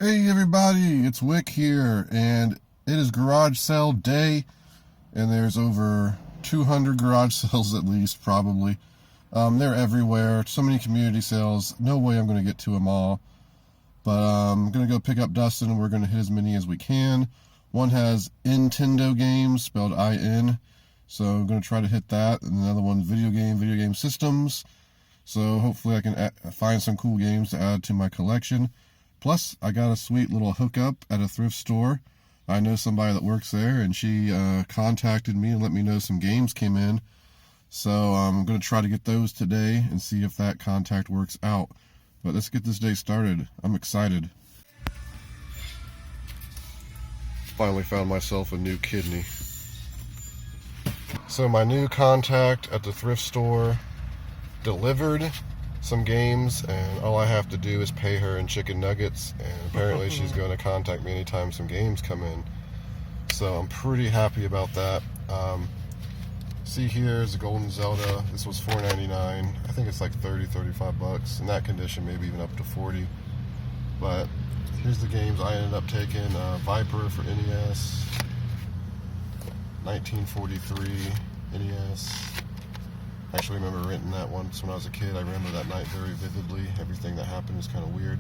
Hey everybody, it's Wick here, and it is garage sale day, and there's over 200 garage sales at least, probably. They're everywhere, so many community sales, no way I'm going to get to them all. But I'm going to go pick up Dustin, and we're going to hit as many as we can. One has Nintendo games, spelled I-N, so I'm going to try to hit that. And another one, video game systems. So hopefully I can find some cool games to add to my collection. Plus, I got a sweet little hookup at a thrift store. I know somebody that works there, and she contacted me and let me know some games came in. So I'm going to try to get those today and see if that contact works out. But let's get this day started. I'm excited. Finally found myself a new kidney. So my new contact at the thrift store delivered some games, and all I have to do is pay her in chicken nuggets, and apparently she's going to contact me anytime some games come in. So I'm pretty happy about that. See, here's the Golden Zelda. This was $4.99. I think it's like 35 bucks. In that condition, maybe even up to 40. But here's the games I ended up taking. Viper for NES, 1943 NES. I actually remember renting that once when I was a kid. I remember that night very vividly. Everything that happened was kind of weird.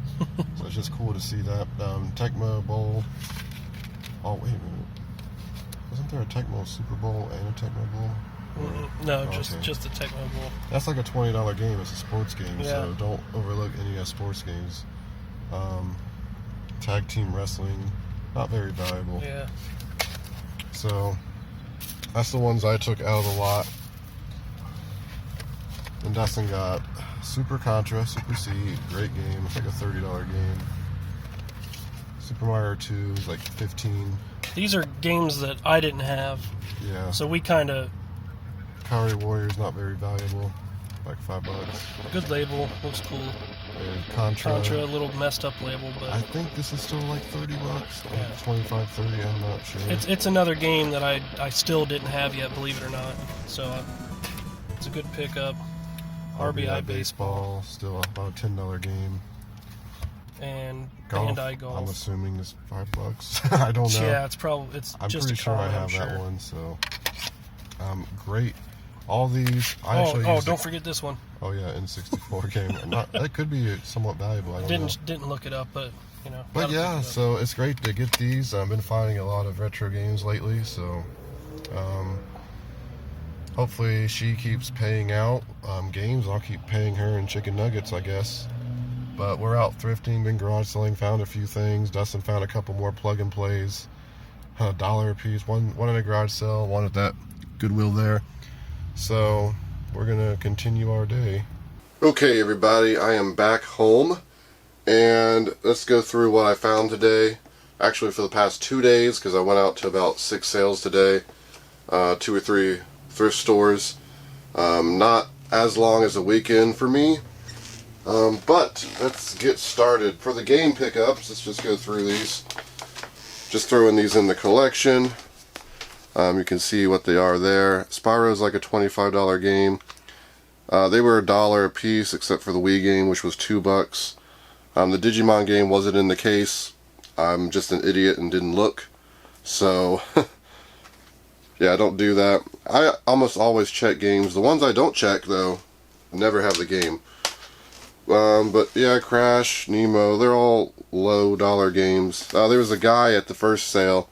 So it's just cool to see that. Tecmo Bowl. Oh, wait a minute. Wasn't there a Tecmo Super Bowl and a Tecmo Bowl? No, just the Tecmo Bowl. That's like a $20 game. It's a sports game, yeah. So don't overlook NES sports games. Tag team wrestling, not very valuable. Yeah. So that's the ones I took out of the lot. And Dustin got Super Contra, Super C, great game. It's like a $30 game. Super Mario 2 is like $15. These are games that I didn't have. Yeah. So we kind of... County Warriors, not very valuable. Like $5. Good label, looks cool. And Contra, a little messed up label, but... I think this is still like $30. Yeah. 25, 30, I'm not sure. It's another game that I still didn't have yet, believe it or not. So it's a good pickup. RBI Baseball, still about a $10 game. And Golf, Bandai Golf. I'm assuming is $5. I don't know. Yeah, I'm just pretty sure I have that one. So, great. All these. Don't forget this one. Oh yeah, N64 game. That could be somewhat valuable. I don't know. Didn't look it up, but you know. But yeah, so it's great to get these. I've been finding a lot of retro games lately, so. Hopefully she keeps paying out games. I'll keep paying her in chicken nuggets, I guess. But we're out thrifting, been garage selling, found a few things. Dustin found a couple more plug and plays, $1 a piece. One in a garage sale, one at that Goodwill there. So we're gonna continue our day. Okay, everybody, I am back home, and let's go through what I found today. Actually, for the past 2 days, because I went out to about 6 sales today, 2 or 3 thrift stores. Not as long as a weekend for me, but let's get started. For the game pickups, let's just go through these. Just throwing these in the collection. You can see what they are there. Spyro's like a $25 game. They were $1 a piece, except for the Wii game, which was $2. The Digimon game wasn't in the case. I'm just an idiot and didn't look. So yeah, I don't do that. I almost always check games. The ones I don't check, though, never have the game. But yeah, Crash, Nemo, they're all low dollar games. There was a guy at the first sale,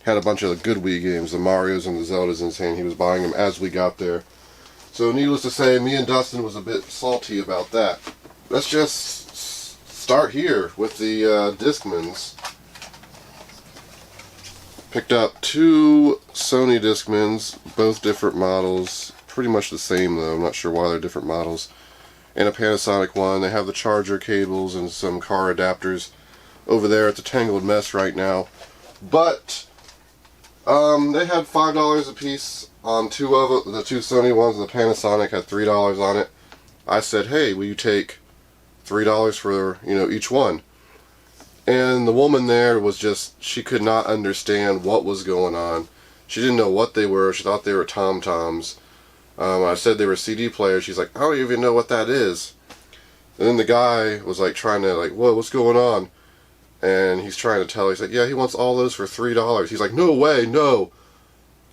had a bunch of the good Wii games, the Marios and the Zeldas, and saying he was buying them as we got there. So needless to say, me and Dustin was a bit salty about that. Let's just start here with the Discmans. Picked up 2 Sony Discmans, both different models. Pretty much the same though, I'm not sure why they're different models. And a Panasonic one. They have the charger cables and some car adapters over there at the Tangled Mess right now. But they had $5 a piece on 2 of them. The 2 Sony ones, the Panasonic had $3 on it. I said, hey, will you take $3 for, each one? And the woman there was just, she could not understand what was going on. She didn't know what they were. She thought they were Tom-Toms. I said they were CD players. She's like, I don't even know what that is. And then the guy was like trying to like, whoa, what's going on? and he's trying to tell her, he's like, yeah, he wants all those for $3. He's like, no way, no.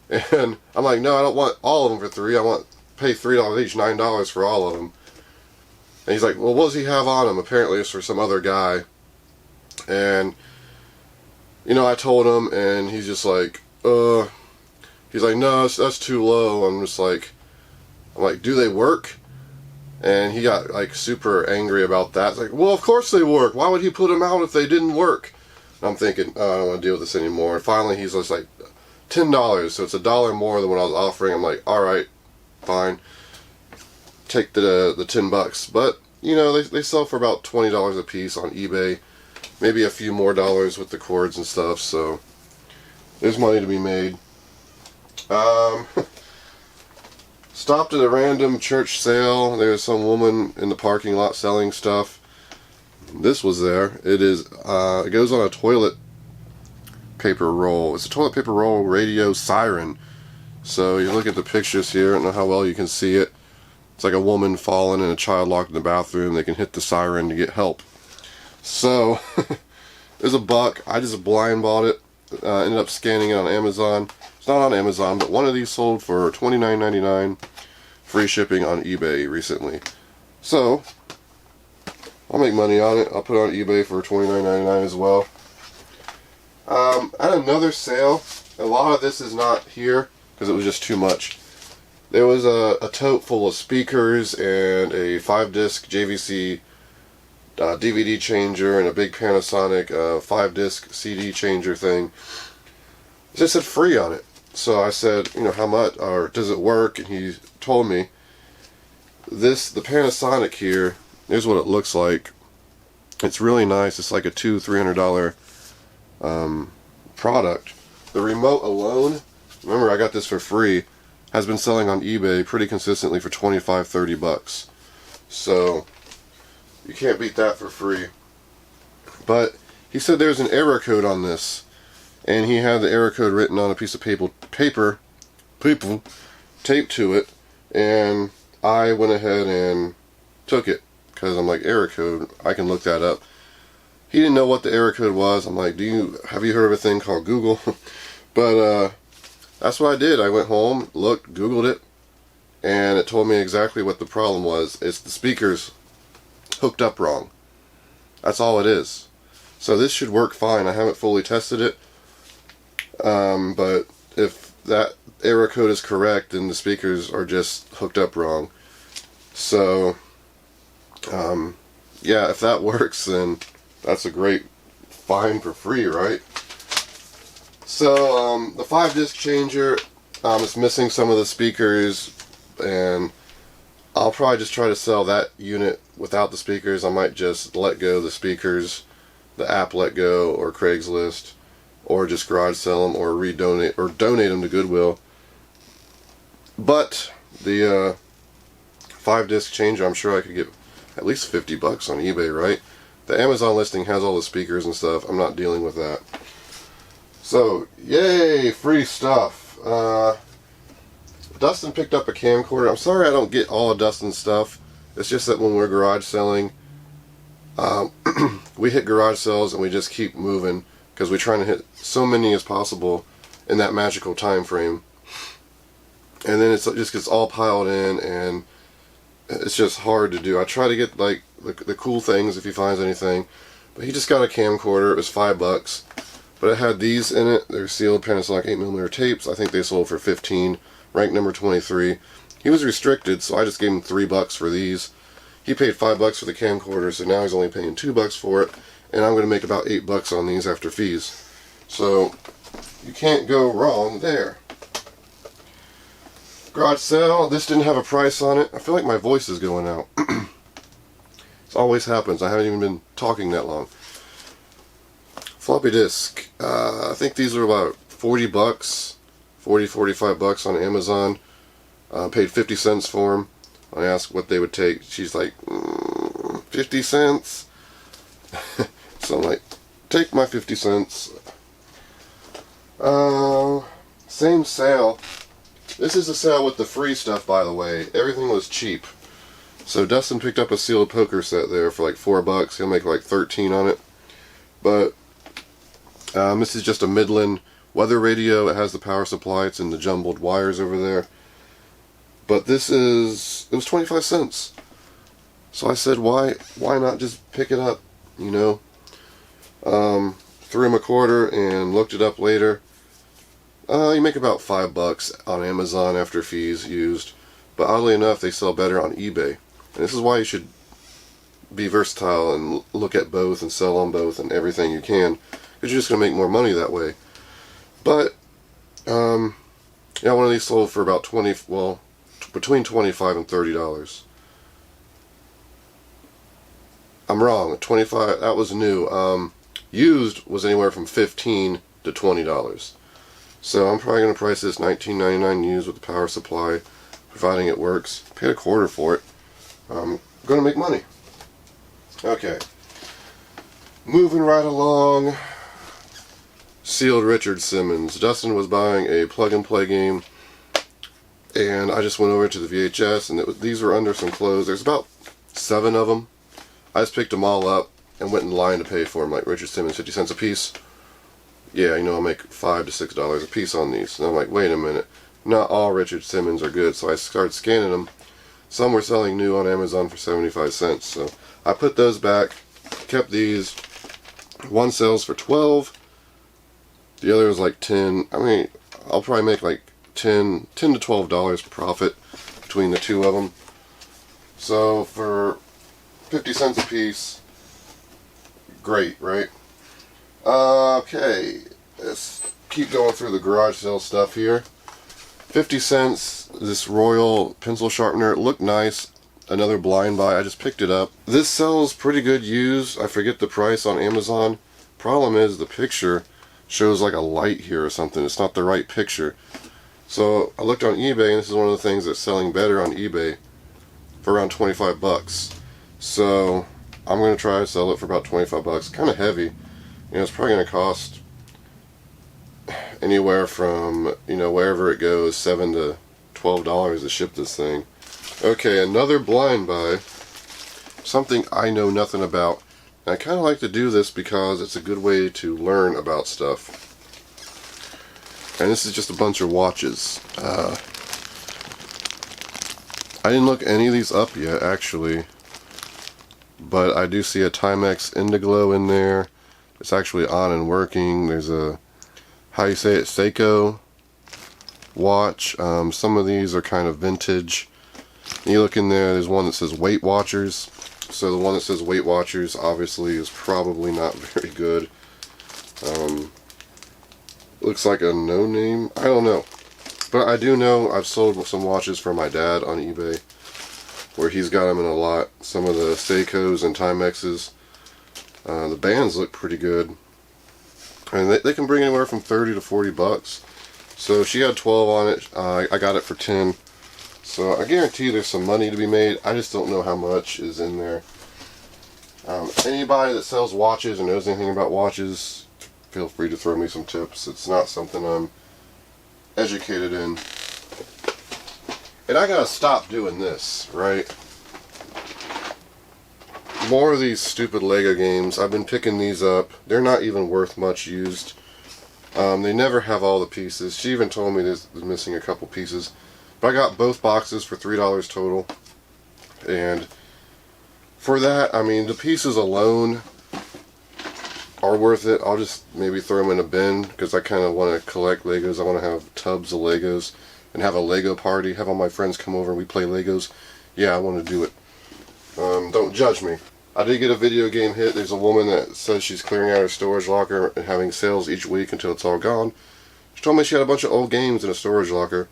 And I'm like, no, I don't want all of them for $3. I want pay $3 each, $9 for all of them. And he's like, well, what does he have on him? Apparently it's for some other guy. And, you know, I told him, and he's just like, he's like, no, that's too low. I'm like, do they work? And he got like super angry about that. It's like, well, of course they work. Why would he put them out if they didn't work? And I'm thinking, oh, I don't want to deal with this anymore. And finally he's just like, $10, so it's $1 more than what I was offering. I'm like, all right, fine, take the $10. But you know, they sell for about $20 a piece on eBay, maybe a few more dollars with the cords and stuff. So there's money to be made. Stopped at a random church sale. There's some woman in the parking lot selling stuff. This was there. It is. It goes on a toilet paper roll. It's a toilet paper roll radio Siren. So you look at the pictures here. I don't know how well you can see it. It's like a woman falling and a child locked in the bathroom. They can hit the siren to get help. So there's a buck. I just blind bought it. Ended up scanning it on Amazon. It's not on Amazon, but one of these sold for $29.99, free shipping on eBay recently. So I'll make money on it. I'll put it on eBay for $29.99 as well. At another sale, a lot of this is not here because it was just too much. There was a tote full of speakers and a 5-disc JVC DVD changer and a big Panasonic 5-disc CD changer thing. It just said free on it. So I said, you know, how much, or does it work? And he told me, the Panasonic here, here's what it looks like. It's really nice. It's like a $200-300 product. The remote alone, remember I got this for free, has been selling on eBay pretty consistently for $25-30. So you can't beat that for free. But he said there's an error code on this, and he had the error code written on a piece of paper taped to it, and I went ahead and took it because I'm like, error code, I can look that up. He didn't know what the error code was. I'm like, have you heard of a thing called Google? But that's what I did. I went home, looked, Googled it, and it told me exactly what the problem was. It's the speakers hooked up wrong. That's all it is. So this should work fine. I haven't fully tested it, but if that error code is correct, then the speakers are just hooked up wrong. So yeah, if that works, then that's a great find for free, right? So the 5-disc changer is missing some of the speakers, and I'll probably just try to sell that unit without the speakers. I might just let go the speakers, the app let go, or Craigslist, or just garage sell them, or donate them to Goodwill. But the 5-disc changer, I'm sure I could get at least $50 on eBay, right? The Amazon listing has all the speakers and stuff. I'm not dealing with that. So, yay, free stuff. Dustin picked up a camcorder. I'm sorry I don't get all of Dustin's stuff. It's just that when we're garage selling, we hit garage sales and we just keep moving because we're trying to hit so many as possible in that magical time frame. And then it just gets all piled in, and it's just hard to do. I try to get like the cool things if he finds anything, but he just got a camcorder. It was $5, but it had these in it. They're sealed Panasonic 8mm tapes. I think they sold for $15, ranked number 23. He was restricted, so I just gave him $3 for these. He paid $5 for the camcorder, so now he's only paying $2 for it, and I'm going to make about $8 on these after fees. So you can't go wrong there. Garage sale. This didn't have a price on it. I feel like my voice is going out. It always happens. I haven't even been talking that long. Floppy disk. I think these are about $40, $45 on Amazon. Paid 50 cents for them. I asked what they would take. She's like, 50 cents? So I'm like, take my 50 cents. Same sale. This is a sale with the free stuff, by the way. Everything was cheap. So Dustin picked up a sealed poker set there for like $4. He'll make like 13 on it. But This is just a Midland weather radio. It has the power supply. It's in the jumbled wires over there. But it was 25 cents. So I said, why not just pick it up, you know? Threw him a quarter and looked it up later. You make about $5 on Amazon after fees used. But oddly enough, they sell better on eBay. And this is why you should be versatile and look at both and sell on both and everything you can. Because you're just going to make more money that way. But, yeah, one of these sold for about between $25 and $30. I'm wrong. 25. That was new. Used was anywhere from $15 to $20. So I'm probably going to price this $19.99 used with the power supply, providing it works. Paid a quarter for it. I'm going to make money. Okay. Moving right along. Sealed Richard Simmons. Dustin was buying a plug-and-play game, and I just went over to the VHS, and these were under some clothes. There's about 7 of them. I just picked them all up and went in line to pay for them, like Richard Simmons, 50 cents a piece. Yeah, you know, I'll make $5 to $6 a piece on these. And I'm like, wait a minute. Not all Richard Simmons are good, so I started scanning them. Some were selling new on Amazon for 75 cents, so I put those back, kept these. One sells for 12. The other is like 10. I mean, I'll probably make like $10 to $12 profit between the two of them. So for 50 cents a piece, great, right? Okay, let's keep going through the garage sale stuff here. 50 cents, this Royal pencil sharpener. It looked nice. Another blind buy. I just picked it up. This sells pretty good used. I forget the price on Amazon. Problem is the picture shows like a light here or something. It's not the right picture. So I looked on eBay, and this is one of the things that's selling better on eBay for around 25 bucks. So I'm going to try to sell it for about 25 bucks. Kind of heavy. You know, it's probably going to cost anywhere from, you know, wherever it goes, $7 to $12 to ship this thing. Okay, another blind buy. Something I know nothing about. And I kind of like to do this because it's a good way to learn about stuff. And this is just a bunch of watches. I didn't look any of these up yet, actually. But I do see a Timex Indiglo in there. It's actually on and working. There's a, how you say it, Seiko watch. Some of these are kind of vintage. You look in there, there's one that says Weight Watchers. So the one that says Weight Watchers obviously is probably not very good. Looks like a no-name. I don't know. But I do know I've sold some watches for my dad on eBay, where he's got them in a lot. Some of the Seikos and Timexes. The bands look pretty good. And they can bring anywhere from 30 to 40 bucks. So she had 12 on it. I got it for 10. So I guarantee there's some money to be made. I just don't know how much is in there. Anybody that sells watches or knows anything about watches, feel free to throw me some tips. It's not something I'm educated in. And I gotta stop doing this, right? More of these stupid Lego games. I've been picking these up. They're not even worth much used. They never have all the pieces. She even told me there's missing a couple pieces. But I got both boxes for $3 total. And for that, I mean, the pieces alone are worth it. I'll just maybe throw them in a bin because I kind of want to collect Legos. I want to have tubs of Legos and have a Lego party. Have all my friends come over and we play Legos. Yeah, I want to do it. Don't judge me. I did get a video game hit. There's a woman that says she's clearing out her storage locker and having sales each week until it's all gone. She told me she had a bunch of old games in a storage locker.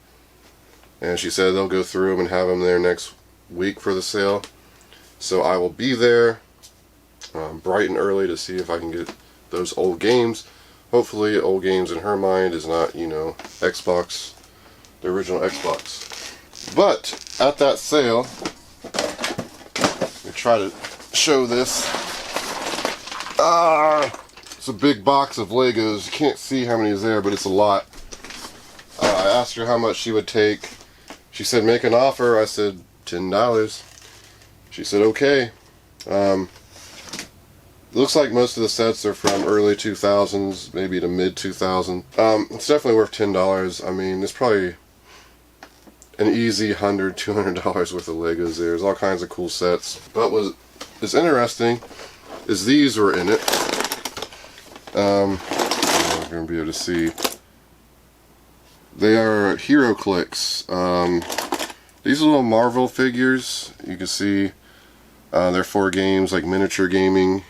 And she said they'll go through them and have them there next week for the sale. So I will be there bright and early to see if I can get those old games. Hopefully old games in her mind is not, you know, Xbox, the original Xbox. But at that sale, let me try to show this. It's a big box of Legos. You can't see how many is there, but it's a lot. I asked her how much she would take. She said make an offer. I said $10. She said okay. It looks like most of the sets are from early 2000s, maybe to mid 2000s. It's definitely worth $10. I mean, it's probably an easy $100, $200 worth of Legos there. There's all kinds of cool sets. But what is interesting is these were in it. You're going to be able to see. They are Hero Clicks. These are little Marvel figures. You can see they're for games like miniature gaming.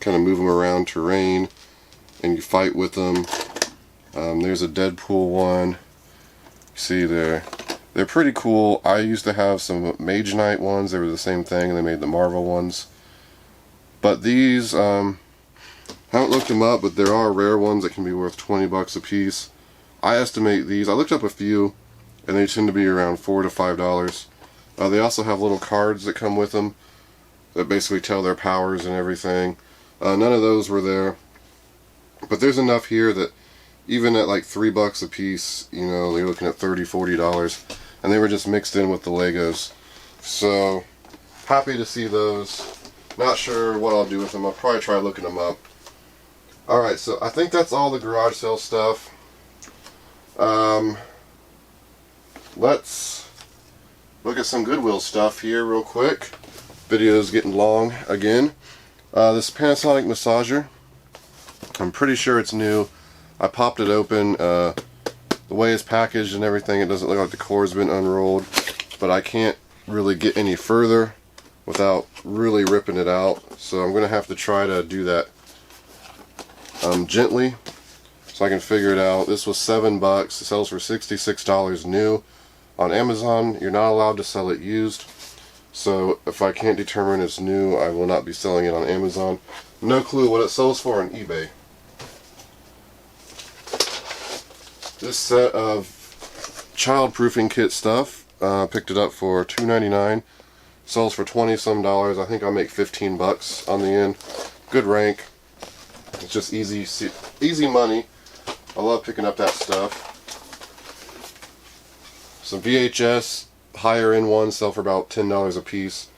Kind of move them around terrain and you fight with them. There's a Deadpool one. You see they're pretty cool. I used to have some Mage Knight ones. They were the same thing, and they made the Marvel ones. But these, I haven't looked them up, but there are rare ones that can be worth 20 bucks a piece. I estimate these, I looked up a few, and they tend to be around $4 to $5. They also have little cards that come with them that basically tell their powers and everything. None of those were there, but there's enough here that even at like $3 a piece, you know, you're looking at $30, $40, and they were just mixed in with the Legos. So happy to see those. Not sure what I'll do with them. I'll probably try looking them up. Alright, so I think that's all the garage sale stuff. Let's look at some Goodwill stuff here real quick. Video's getting long again. This Panasonic massager, I'm pretty sure it's new. I popped it open. The way it's packaged and everything, it doesn't look like the cord's been unrolled, but I can't really get any further without really ripping it out, so I'm gonna have to try to do that gently so I can figure it out. This was $7. It sells for $66 new. On Amazon, you're not allowed to sell it used. So if I can't determine it's new, I will not be selling it on Amazon. No clue what it sells for on eBay. This set of child-proofing kit stuff, picked it up for $2.99. Sells for 20 some dollars. I think I'll make 15 bucks on the end. Good rank. It's just easy money. I love picking up that stuff. Some VHS higher end ones sell for about $10 a piece.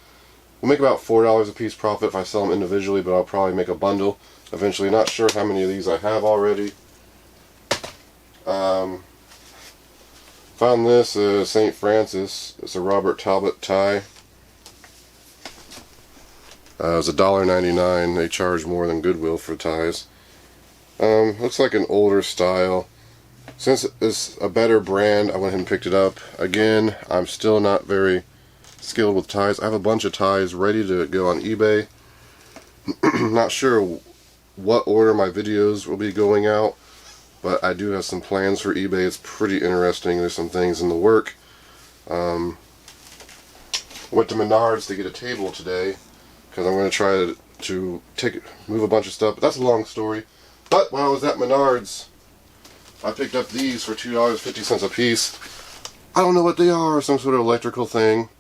We'll make about $4 a piece profit if I sell them individually, but I'll probably make a bundle eventually. Not sure how many of these I have already. Found this St. Francis. It's a Robert Talbot tie. It was $1.99. They charge more than Goodwill for ties. Looks like an older style. Since it's a better brand, I went ahead and picked it up. Again, I'm still not very skilled with ties. I have a bunch of ties ready to go on eBay. Not sure what order my videos will be going out, but I do have some plans for eBay. It's pretty interesting. There's some things in the work. Went to Menards to get a table today because I'm going to try to move a bunch of stuff. But that's a long story. But when I was at Menards, I picked up these for $2.50 a piece. I don't know what they are. Some sort of electrical thing.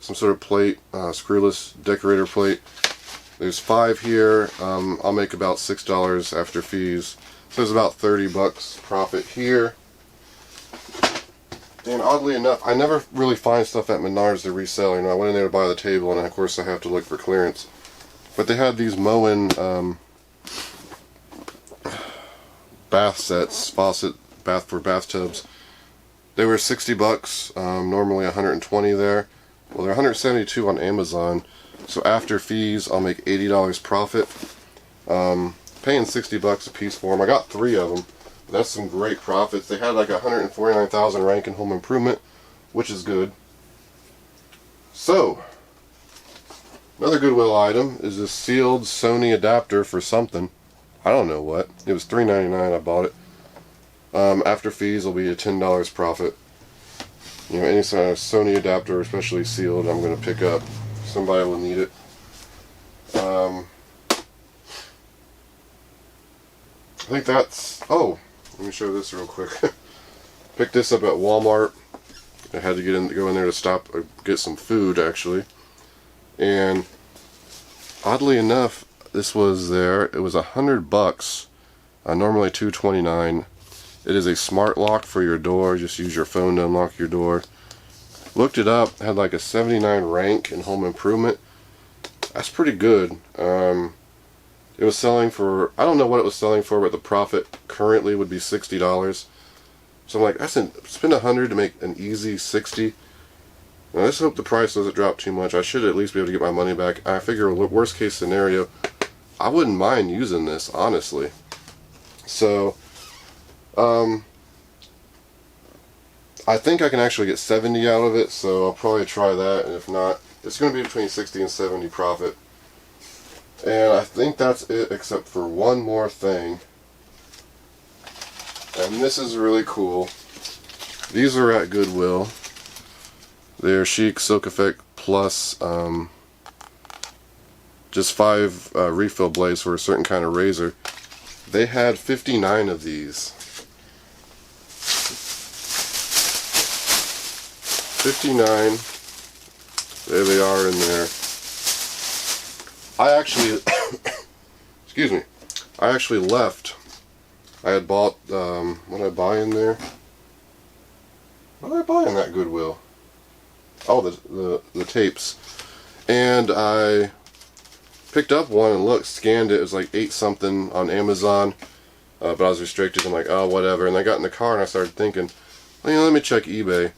Some sort of plate. Screwless decorator plate. There's 5 here. I'll make about $6 after fees. So there's about 30 bucks profit here. And oddly enough, I never really find stuff at Menards to resell. You know, I went in there to buy the table, and of course I have to look for clearance. But they had these Moen bath sets, bath for bathtubs. They were 60 bucks, normally 120 there. Well, they're 172 on Amazon. So after fees, I'll make $80 profit. Paying 60 bucks a piece for them. I got 3 of them. That's some great profits. They had like 149,000 rank in home improvement, which is good. So, another Goodwill item is this sealed Sony adapter for something. I don't know what. It was $3.99. I bought it. After fees, will be a $10 profit. You know, any sort of Sony adapter, especially sealed, I'm going to pick up. Somebody will need it. I think that's... Oh, let me show this real quick. Picked this up at Walmart. I had to go in there to stop, get some food actually. And oddly enough, this was there. It was $100. Normally $2.29. It is a smart lock for your door. Just use your phone to unlock your door. Looked it up. Had like a 79 rank in home improvement. That's pretty good. It It was selling for, I don't know what it was selling for, but the profit currently would be $60. So I'm like, I spend $100 to make an easy 60. And I just hope the price doesn't drop too much. I should at least be able to get my money back. I figure worst case scenario, I wouldn't mind using this, honestly. So, I think I can actually get 70 out of it, so I'll probably try that, and if not, it's going to be between 60 and 70 profit. And I think that's it, except for one more thing. And this is really cool. These are at Goodwill. They're Chic Silk Effect Plus, just 5 refill blades for a certain kind of razor. They had 59 of these. 59. There they are in there. I actually, excuse me, I actually left. I had bought, what did I buy in there? What did I buy in that Goodwill? Oh, the tapes. And I picked up one and looked, scanned it. It was like 8 something on Amazon, but I was restricted. I'm like, oh, whatever. And I got in the car and I started thinking, well, you know, let me check eBay.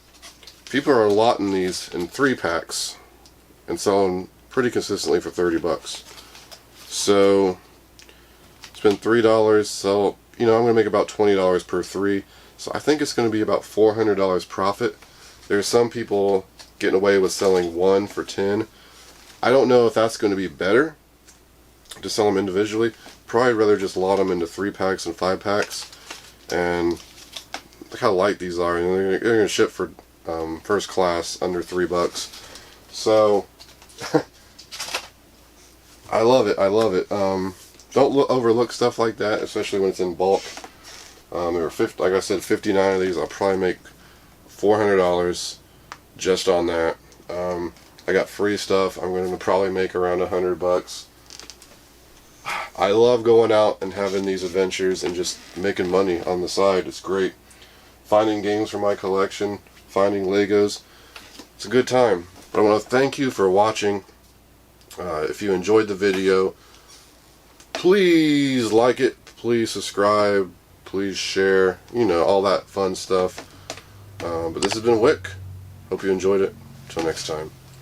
People are lotting these in 3-packs and selling pretty consistently for $30. So spend $3, sell, you know, I'm going to make about $20 per 3. So I think it's going to be about $400 profit. There's some people getting away with selling 1 for 10. I don't know if that's going to be better to sell them individually. Probably rather just lot them into 3-packs and 5-packs. And look how light these are. And they're going to ship for first class under $3. So I love it. I love it. Don't overlook stuff like that, especially when it's in bulk. There were like I said, 59 of these. I'll probably make $400 just on that. I got free stuff. I'm going to probably make around $100. I love going out and having these adventures and just making money on the side. It's great. Finding games for my collection, finding Legos. It's a good time. But I want to thank you for watching. If you enjoyed the video, please like it, please subscribe, please share, you know, all that fun stuff. But this has been Wick. Hope you enjoyed it. Until next time.